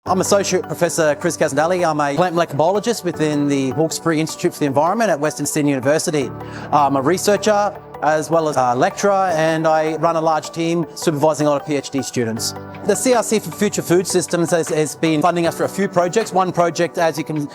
I'm Associate Professor Chris Cazzonelli. I'm a plant molecular biologist within the Hawkesbury Institute for the Environment at Western Sydney University. I'm a researcher as well as a lecturer, and I run a large team supervising a lot of PhD students. The CRC for Future Food Systems has been funding us for a few projects. One project, as you can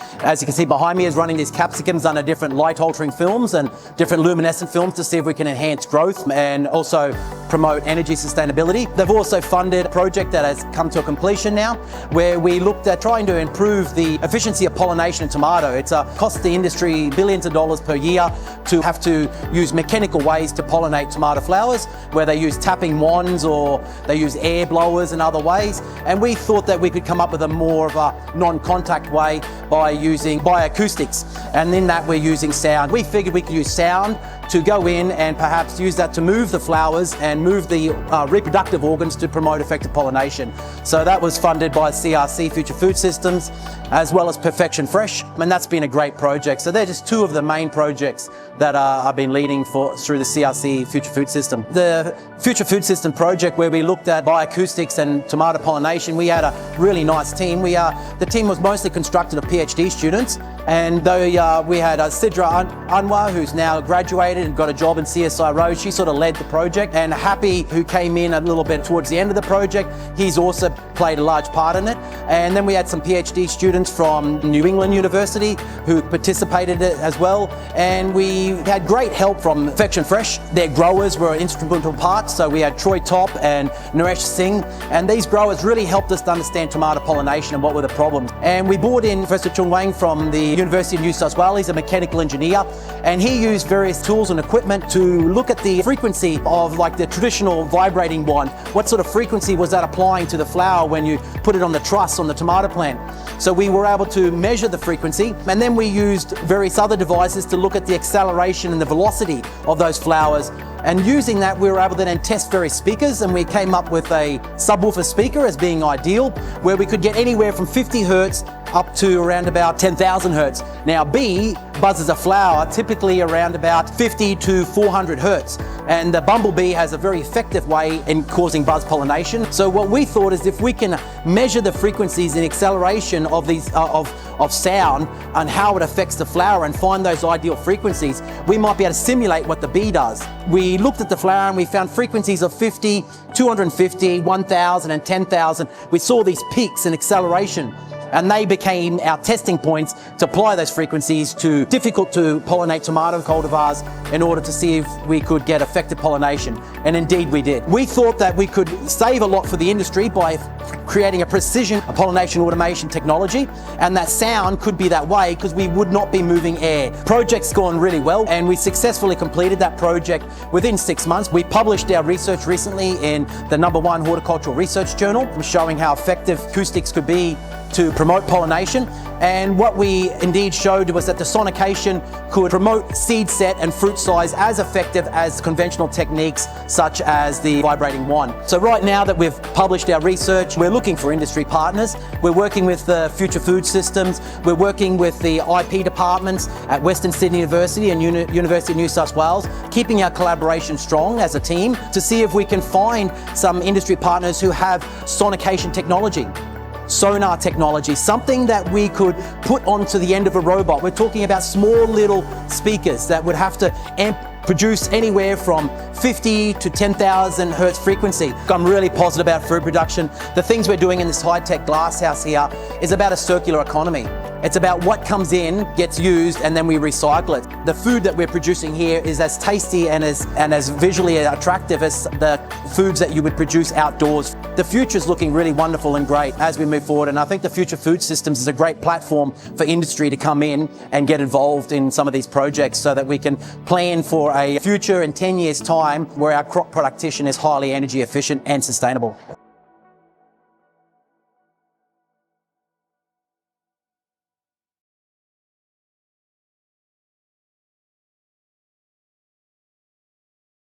see behind me, is running these capsicums under different light-altering films and different luminescent films to see if we can enhance growth and also promote energy sustainability. They've also funded a project that has come to a completion now, where we looked at trying to improve the efficiency of pollination in tomato. It's cost the industry billions of dollars per year to have to use mechanical ways to pollinate tomato flowers, where they use tapping wands or they use air blowers and other ways. And we thought that we could come up with a more of a non-contact way by using bioacoustics. And in that we're using sound. We figured we could use sound to go in and perhaps use that to move the flowers and move the reproductive organs to promote effective pollination. So that was funded by CRC Future Food Systems as well as Perfection Fresh, and that's been a great project. So they're just two of the main projects that I've been leading through the CRC Future Food System. The Future Food System project, where we looked at bioacoustics and tomato pollination, we had a really nice team. The team was mostly constructed of PhD students, and though we had Sidra Anwar, who's now graduated and got a job in CSI Road, she sort of led the project, and Happy, who came in a little bit towards the end of the project, he's also played a large part in it. And then we had some PhD students from New England University who participated in it as well, and we had great help from Perfection Fresh. Their growers were an instrumental part, so we had Topp and Naresh Singh, and these growers really helped us to understand tomato pollination and what were the problems. And we brought in Professor Chun Wang from the University of New South Wales. He's a mechanical engineer, and he used various tools and equipment to look at the frequency of like the traditional vibrating wand. What sort of frequency was that applying to the flower when you put it on the truss on the tomato plant? So we were able to measure the frequency, and then we used various other devices to look at the acceleration and the velocity of those flowers. And using that, we were able to then test various speakers, and we came up with a subwoofer speaker as being ideal, where we could get anywhere from 50 hertz up to around about 10,000 hertz. Now, bee buzzes a flower typically around about 50 to 400 hertz, and the bumblebee has a very effective way in causing buzz pollination. So what we thought is, if we can measure the frequencies and acceleration of these of sound and how it affects the flower and find those ideal frequencies, we might be able to simulate what the bee does. We looked at the flower and we found frequencies of 50, 250, 1,000 and 10,000. We saw these peaks in acceleration, and they became our testing points to apply those frequencies to difficult to pollinate tomato cultivars in order to see if we could get effective pollination. And indeed we did. We thought that we could save a lot for the industry by creating a precision pollination automation technology, and that sound could be that way because we would not be moving air. Project's gone really well, and we successfully completed that project within 6 months. We published our research recently in the #1 horticultural research journal, showing how effective acoustics could be to promote pollination. And what we indeed showed was that the sonication could promote seed set and fruit size as effective as conventional techniques such as the vibrating wand. So right now that we've published our research, we're looking for industry partners. We're working with the Future Food Systems. We're working with the IP departments at Western Sydney University and University of New South Wales, keeping our collaboration strong as a team to see if we can find some industry partners who have sonication technology, sonar technology, something that we could put onto the end of a robot. We're talking about small little speakers that would have to produce anywhere from 50 to 10,000 hertz frequency. I'm really positive about food production. The things we're doing in this high-tech glass house here is about a circular economy. It's about what comes in, gets used, and then we recycle it. The food that we're producing here is as tasty and as visually attractive as the foods that you would produce outdoors. The future is looking really wonderful and great as we move forward, and I think the Future Food Systems is a great platform for industry to come in and get involved in some of these projects so that we can plan for a future in 10 years' time where our crop production is highly energy efficient and sustainable.